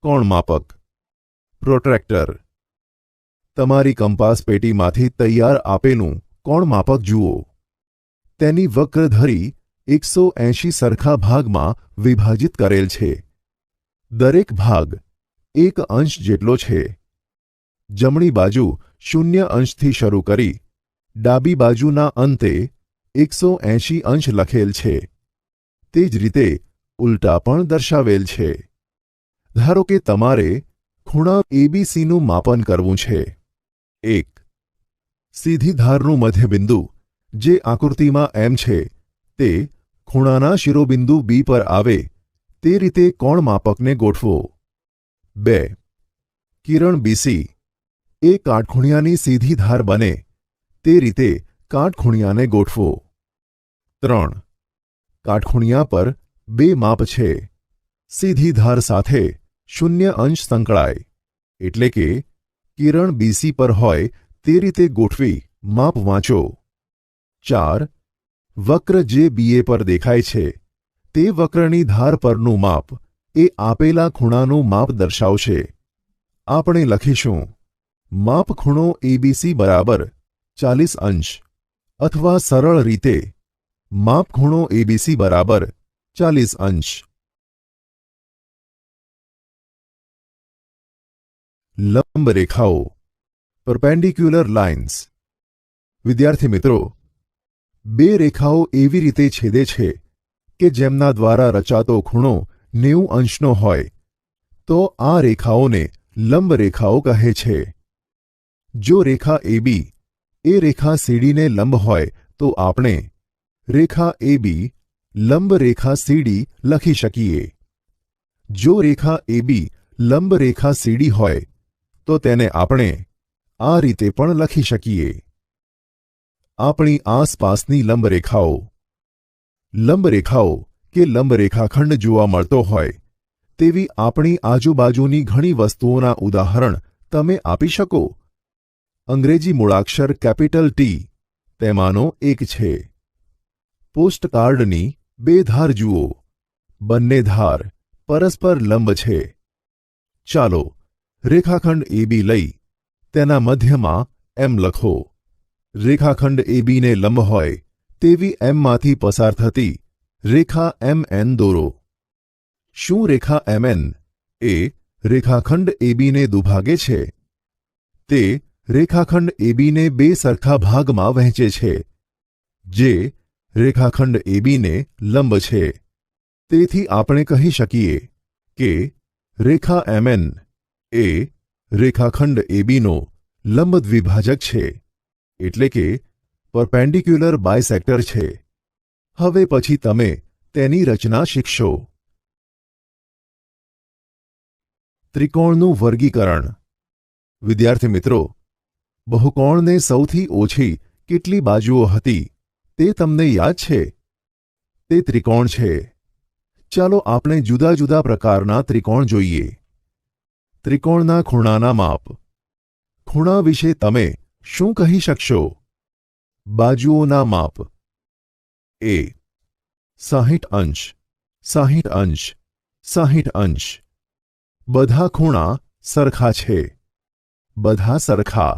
કોણ માપક. પ્રોટ્રેક્ટર. તમારી કંપાસ પેટીમાંથી તૈયાર આપેલું કોણ માપક જુઓ. તેની વક્ર ધરી 180 સરખા ભાગમાં વિભાજિત કરેલ છે. દરેક ભાગ 1 અંશ જેટલો છે. જમણી બાજુ 0 અંશથી શરૂ કરી ડાબી બાજુના અંતે 180 અંશ લખેલ છે. તે જ રીતે ઉલટા પણ દર્શાવેલ છે. ધારો કે તમારે ખૂણા એબીસીનું માપન કરવું છે. 1. સીધી ધારનું મધ્યબિંદુ જે આકૃતિમાં એમ છે તે ખૂણાના શિરોબિંદુ બી પર આવે તે રીતે કોણ માપકને ગોઠવો. 2. કિરણ બીસી એ કાટખૂણિયાની સીધી ધાર બને તે રીતે કાટખૂણિયાને ગોઠવો. 3. કાટખૂણિયા પર 2 માપ છે. સીધી ધાર સાથે 0 અંશ સંકળાય એટલે કે કિરણ બીસી પર હોય તે રીતે ગોઠવી માપ વાંચો. 4. વક્ર જે બીએ પર દેખાય છે તે વક્રની ધાર પરનું માપ એ આપેલા ખૂણાનું માપ દર્શાવશે. આપણે લખીશું માપ ખૂણો એબીસી બરાબર 40 અંશ અથવા સરળ રીતે માપ ખૂણો એબીસી બરાબર 40 અંશ. લંબ રેખાઓ પરપેન્ડિક્યુલર લાઇન્સ. વિદ્યાર્થી મિત્રો, 2 રેખાઓ એવી રીતે છેદે છે કે જેમના દ્વારા રચાતો ખૂણો 90 અંશનો હોય તો આ રેખાઓને લંબ રેખાઓ કહે છે. જો રેખા એબી એ રેખા સીડીને લંબ હોય તો આપણે રેખા એબી લંબ રેખા સીડી લખી શકીએ. જો રેખા એબી લંબ રેખા સીડી હોય તો તેને આપણે આ રીતે પણ લખી શકીએ. આપણી આસપાસની લંબરેખાઓ. લંબરેખાઓ કે લંબરેખાખંડ જોવા મળતો હોય તેવી આપણી આજુબાજુની ઘણી વસ્તુઓના ઉદાહરણ તમે આપી શકો. અંગ્રેજી મૂળાક્ષર કેપિટલ ટી તેમાંનો એક છે. પોસ્ટકાર્ડની 2 ધાર જુઓ. બંને ધાર પરસ્પર લંબ છે. ચાલો રેખાખંડ એબી લઈ તેના મધ્યમાં એમ લખો. રેખાખંડ એબીને લંબ હોય તેવી એમમાંથી પસાર થતી રેખા એમએન દોરો. શું રેખા એમએન એ રેખાખંડ એબીને દુભાગે છે? તે રેખાખંડ એબીને 2 સરખા ભાગમાં વહેંચે છે જે રેખાખંડ એબીને લંબ છે. તેથી આપણે કહી શકીએ કે રેખા એમએન એ રેખાખંડ એબીનો લંબ દ્વિભાજક છે એટલે કે પરપેન્ડિક્યુલર બાયસેક્ટર છે. હવે પછી તમે તેની રચના શીખશો. ત્રિકોણનું વર્ગીકરણ. વિદ્યાર્થી મિત્રો, બહુકોણને સૌથી ઓછી કેટલી બાજુઓ હતી તે તમને યાદ છે? તે ત્રિકોણ છે. ચાલો આપણે જુદા જુદા પ્રકારના ત્રિકોણ જોઈએ. ત્રિકોણના ખૂણાના માપ. ખૂણા વિશે તમે શું કહી શકશો? બાજુઓના માપ. એ 60 અંશ 60 અંશ 60 અંશ. બધા ખૂણા સરખા છે. બધા સરખા.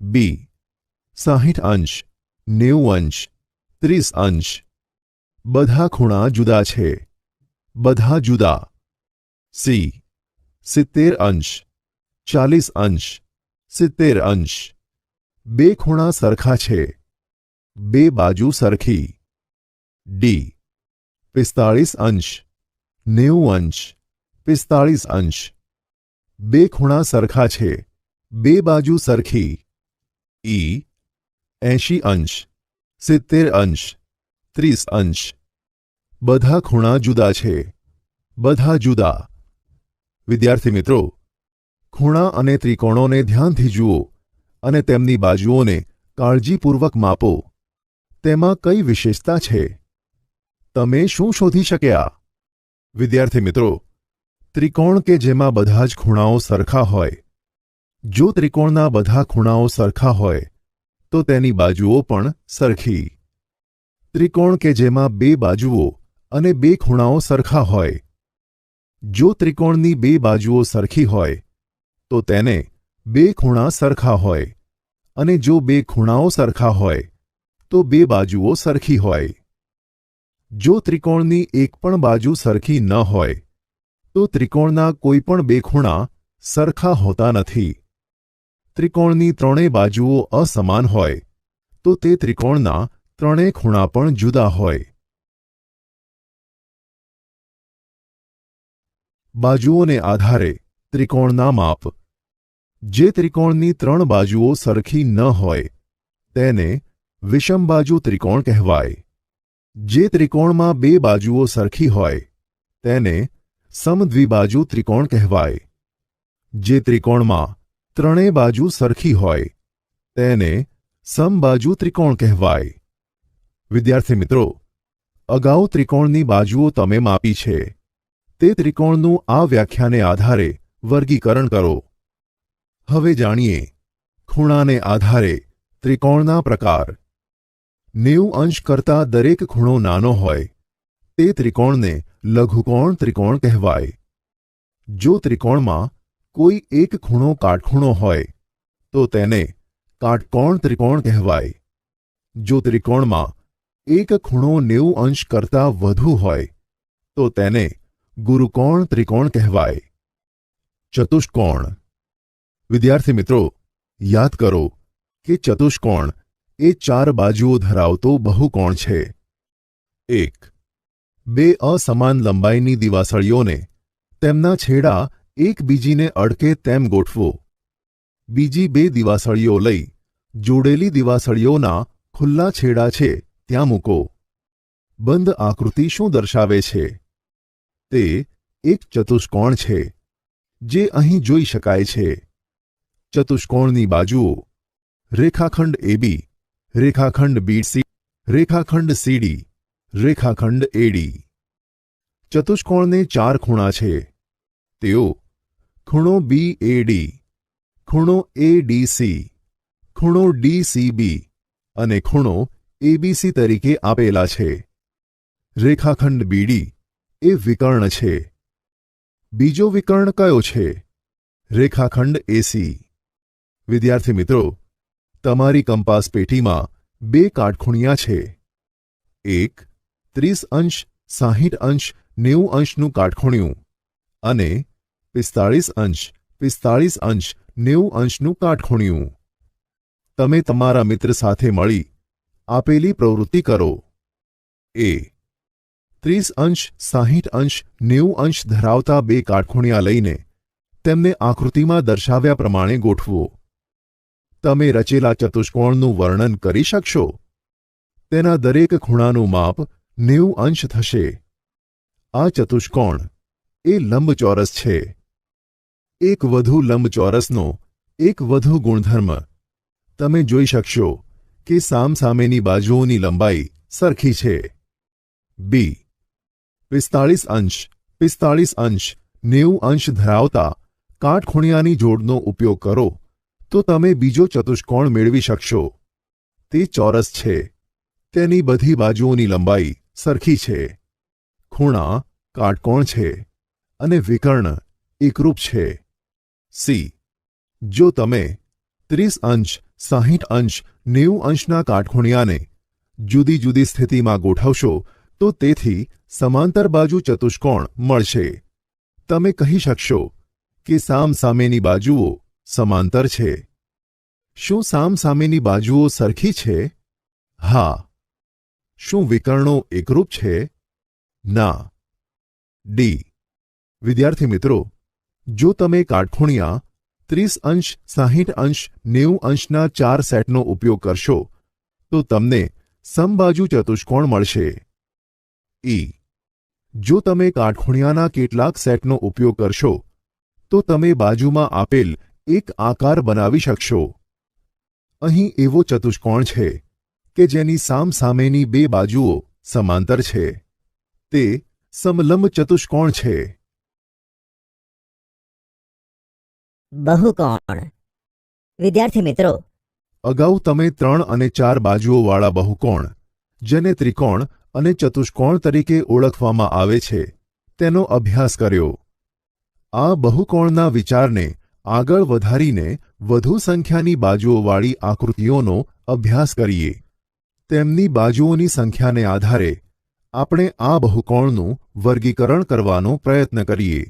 બી 60 અંશ 90 અંશ 30 અંશ. બધા ખૂણા જુદા છે. બધા જુદા. સી 70 અંશ 40 અંશ 70 અંશ. 2 ખૂણા સરખા છે. 2 બાજુ સરખી. ડી 45 અંશ 90 અંશ 45 અંશ. 2 ખૂણા સરખા છે. 2 બાજુ સરખી. ઈ 80 અંશ 70 અંશ 30 અંશ. બધા ખૂણા જુદા છે. બધા જુદા. વિદ્યાર્થી મિત્રો, ખૂણા અને ત્રિકોણોને ધ્યાનથી જુઓ અને તેમની બાજુઓને કાળજીપૂર્વક માપો. તેમાં કઈ વિશેષતા છે? તમે શું શોધી શક્યા? વિદ્યાર્થી મિત્રો, ત્રિકોણ કે જેમાં બધા જ ખૂણાઓ સરખા હોય. જો ત્રિકોણના બધા ખૂણાઓ સરખા હોય તો તેની બાજુઓ પણ સરખી. ત્રિકોણ કે જેમાં 2 બાજુઓ અને 2 ખૂણાઓ સરખા હોય. જો ત્રિકોણની બે બાજુઓ સરખી હોય તો તેને બે ખૂણા સરખા હોય, અને જો બે ખૂણાઓ સરખા હોય તો બે બાજુઓ સરખી હોય. જો ત્રિકોણની એક પણ બાજુ સરખી ન હોય તો ત્રિકોણના કોઈ પણ બે ખૂણા સરખા હોતા નથી. ત્રિકોણની ત્રણેય બાજુઓ અસમાન હોય તો તે ત્રિકોણના ત્રણેય ખૂણા પણ જુદા હોય. બાજુઓને આધારે ત્રિકોણના માપ. જે ત્રિકોણની ત્રણ બાજુઓ સરખી ન હોય તેને વિષમબાજુ ત્રિકોણ કહેવાય. જે ત્રિકોણમાં બે બાજુઓ સરખી હોય તેને સમદ્વિબાજુ ત્રિકોણ કહેવાય. જે ત્રિકોણમાં ત્રણેય બાજુ સરખી હોય તેને સમબાજુ ત્રિકોણ કહેવાય. વિદ્યાર્થી મિત્રો, અગાઉ ત્રિકોણની બાજુઓ તમે માપી છે. તે ત્રિકોણનું આ વ્યાખ્યાને આધારે વર્ગીકરણ કરો. હવે જાણીએ ખૂણાને આધારે ત્રિકોણના પ્રકાર. 90 અંશ કરતાં દરેક ખૂણો નાનો હોય તે ત્રિકોણને લઘુકોણ ત્રિકોણ કહેવાય. જો ત્રિકોણમાં કોઈ એક ખૂણો કાટખૂણો હોય તો તેને કાટકોણ ત્રિકોણ કહેવાય. જો ત્રિકોણમાં એક ખૂણો 90 અંશ કરતાં વધુ હોય તો તેને ગુરુકોણ ત્રિકોણ કહેવાય. ચતુષ્કોણ. વિદ્યાર્થી મિત્રો, યાદ કરો કે ચતુષ્કોણ એ ચાર બાજુઓ ધરાવતો બહુકોણ છે. 1. બે અસમાન લંબાઈની દિવાસળીઓને તેમના છેડા એકબીજીને અડકે તેમ ગોઠવો. બીજી બે દિવાસળીઓ લઈ જોડેલી દિવાસળીઓના ખુલ્લા છેડા છે ત્યાં મૂકો. બંધ આકૃતિ શું દર્શાવે છે? તે એક ચતુષ્કોણ છે જે અહીં જોઈ શકાય છે. ચતુષ્કોણની બાજુઓ રેખાખંડ AB, રેખાખંડ BC, રેખાખંડ CD, રેખાખંડ AD. ચતુષ્કોણને ચાર ખૂણા છે. તેઓ ખૂણો BAD, ખૂણો ADC, ખૂણો DCB અને ખૂણો ABC તરીકે આપેલા છે. રેખાખંડ BD એ વિકર્ણ છે. બીજો વિકર્ણ કયો છે? રેખાખંડ AC. વિદ્યાર્થી મિત્રો, તમારી કંપાસ પેટીમાં બે કાટખૂણિયા છે. એક 30 અંશ 60 અંશ 90 અંશનું કાટખૂણિયું અને 45 અંશ 45 અંશ 90 અંશનું કાટખૂણિયું. તમે તમારા મિત્ર સાથે મળી આપેલી પ્રવૃત્તિ કરો. એ 30 અંશ 60 અંશ 90 અંશ ધરાવતા બે કાટખૂણિયા લઈને તેમને આકૃતિમાં દર્શાવ્યા પ્રમાણે ગોઠવો. તમે રચેલા ચતુષ્કોણનું વર્ણન કરી શકશો? તેના દરેક ખૂણાનું માપ 90 અંશ થશે. આ ચતુષ્કોણ એ લંબચોરસ છે. એક વધુ લંબચોરસનો એક વધુ ગુણધર્મ. તમે જોઈ શકશો કે સામસામેની બાજુઓની લંબાઈ સરખી છે. બી 45 અંશ 45 અંશ 90 અંશ ધરાવતા કાટખૂણિયાની જોડનો ઉપયોગ કરો તો તમે બીજો ચતુષ્કોણ મેળવી શકશો. તે ચોરસ છે. તેની બધી બાજુઓની લંબાઈ સરખી છે. ખૂણા કાટકોણ છે અને વિકર્ણ એકરૂપ છે. સી. જો તમે 30 અંશ 60 અંશ 90 અંશના કાટખૂણિયાને જુદી જુદી સ્થિતિમાં ગોઠવશો તો તેથી સમાંતર બાજુ ચતુષ્કોણ મળશે. તમે કહી શકશો કે સામસામેની બાજુઓ સમાંતર છે. શું સામસામેની બાજુઓ સરખી છે? હા. શું વિકર્ણો એકરૂપ છે? ના. ડી. વિદ્યાર્થી મિત્રો, જો તમે કાટખૂણિયા 30 અંશ 60 અંશ 90 અંશના ચાર સેટનો ઉપયોગ કરશો તો તમને સમબાજુ ચતુષ્કોણ મળશે. ઈ. જો તમે કાટખૂણિયાના કેટલાક સેટનો ઉપયોગ કરશો તો તમે બાજુમાં આપેલ એક આકાર બનાવી શકશો. અહીં એવો ચતુષ્કોણ છે કે જેની સામસામેની બે બાજુઓ સમાંતર છે. તે સમલંબ ચતુષ્કોણ છે. બહુકોણ. વિદ્યાર્થી મિત્રો, અગાઉ તમે 3 અને 4 બાજુઓવાળા બહુકોણ, જેને ત્રિકોણ અને ચતુષ્કોણ તરીકે ઓળખવામાં આવે છે, તેનો અભ્યાસ કર્યો. આ બહુકોણના વિચારને આગળ વધારીને વધુ સંખ્યાની બાજુઓવાળી આકૃતિઓનો અભ્યાસ કરીએ. તેમની બાજુઓની સંખ્યાને આધારે આપણે આ બહુકોણનું વર્ગીકરણ કરવાનો પ્રયત્ન કરીએ.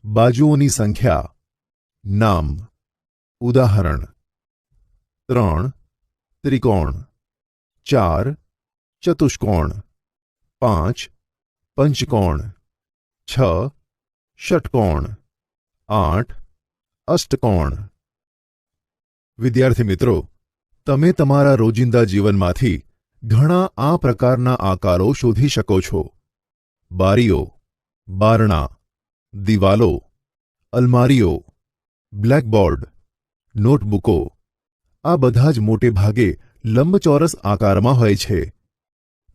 બાજુઓની સંખ્યા. નામ. ઉદાહરણ: 3 ત્રિકોણ, 4 ચતુષ્કોણ, 5 પંચકોણ, 6 ષટકોણ, 8 અષ્ટકોણ. વિદ્યાર્થી મિત્રો, તમે તમારા રોજિંદા જીવનમાંથી ઘણા આ પ્રકારના આકારો શોધી શકો છો. બારીઓ, બારણા, દિવાલો, અલમારીઓ, બ્લેકબોર્ડ, નોટબુકો આ બધા જ મોટે ભાગે લંબચોરસ આકારમાં હોય છે.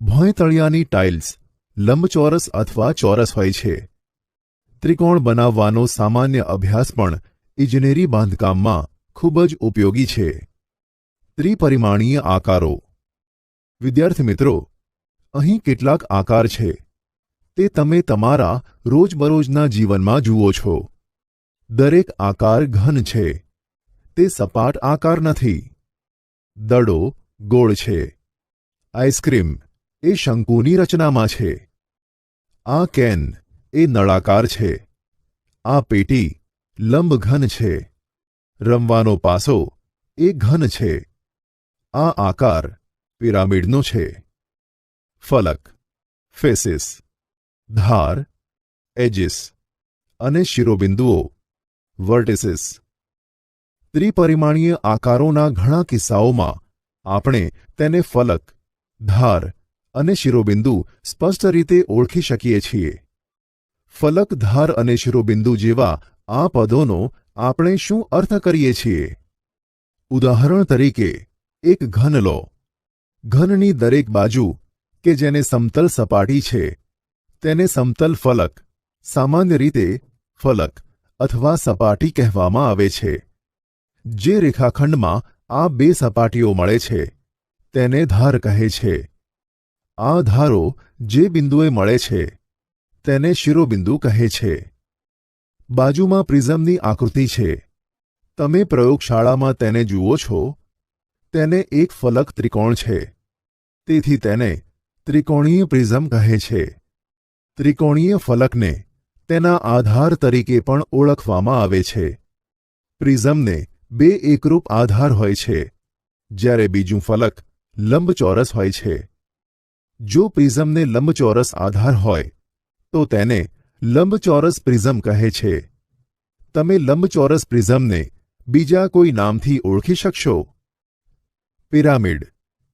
ભોંયતળિયાની ટાઇલ્સ લંબચોરસ અથવા ચોરસ હોય છે. ત્રિકોણ બનાવવાનો સામાન્ય અભ્યાસ પણ ઇજનેરી બાંધકામમાં ખૂબ જ ઉપયોગી છે. ત્રિપરિમાણીય આકારો. વિદ્યાર્થી મિત્રો, અહીં કેટલાક આકાર છે. તે તમે તમારા રોજબરોજના જીવનમાં જુઓ છો. દરેક આકાર ઘન છે. તે સપાટ આકાર નથી. દડો ગોળ છે. આઈસ્ક્રીમ એ શંકુની રચનામાં છે. આ કેન એ નળાકાર છે. આ પેટી લંબઘન છે. રમવાનો પાસો એ ઘન છે. આ આકાર પિરામિડનો છે. ફલક, ફેસિસ, ધાર, એજીસ અને શિરોબિંદુઓ, વર્ટિસિસ. ત્રિપરિમાણીય આકારોના ઘણા કિસ્સાઓમાં આપણે તેને ફલક, ધાર અને શિરોબિંદુ સ્પષ્ટ રીતે ઓળખી શકીએ છીએ. ફલક, ધાર અને શિરોબિંદુ જેવા આ પદોનો આપણે શું અર્થ કરીએ છીએ? ઉદાહરણ તરીકે એક ઘન લો. ઘનની દરેક બાજુ કે જેને સમતલ સપાટી છે તેને સમતલ ફલક, સામાન્ય રીતે ફલક અથવા સપાટી કહેવામાં આવે છે. જે રેખાખંડમાં આ બે સપાટીઓ મળે છે તેને ધાર કહે છે. આ ધારો જે બિંદુએ મળે છે તેને શિરોબિંદુ કહે છે. બાજુમાં પ્રિઝમની આકૃતિ છે. તમે પ્રયોગશાળામાં તેને જુઓ છો. તેને એક ફલક ત્રિકોણ છે. તેથી તેને ત્રિકોણીય પ્રિઝમ કહે છે. ત્રિકોણીય ફલકને તેના આધાર તરીકે પણ ઓળખવામાં આવે છે. પ્રિઝમને બે એકરૂપ આધાર હોય છે, જ્યારે બીજું ફલક લંબચોરસ હોય છે. જો પ્રિઝમને લંબચોરસ આધાર હોય તો તેને લંબચોરસ પ્રિઝમ કહે છે. તમે લંબચોરસ પ્રિઝમને બીજા કોઈ નામથી ઓળખી શકશો? પિરામિડ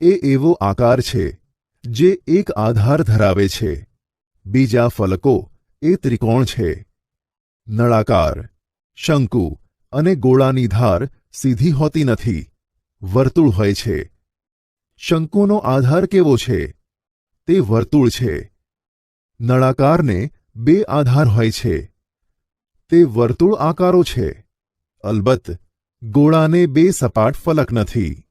એ એવો આકાર છે જે એક આધાર ધરાવે છે. બીજા ફલકો એ ત્રિકોણ છે. નળાકાર, શંકુ અને ગોળાની ધાર સીધી હોતી નથી, વર્તુળ હોય છે. શંકુનો આધાર કેવો છે? તે વર્તુળ છે. નળાકારને બે આધાર હોય છે. તે વર્તુળ આકારો છે. અલબત્ત, ગોળાને બે સપાટ ફલક નથી.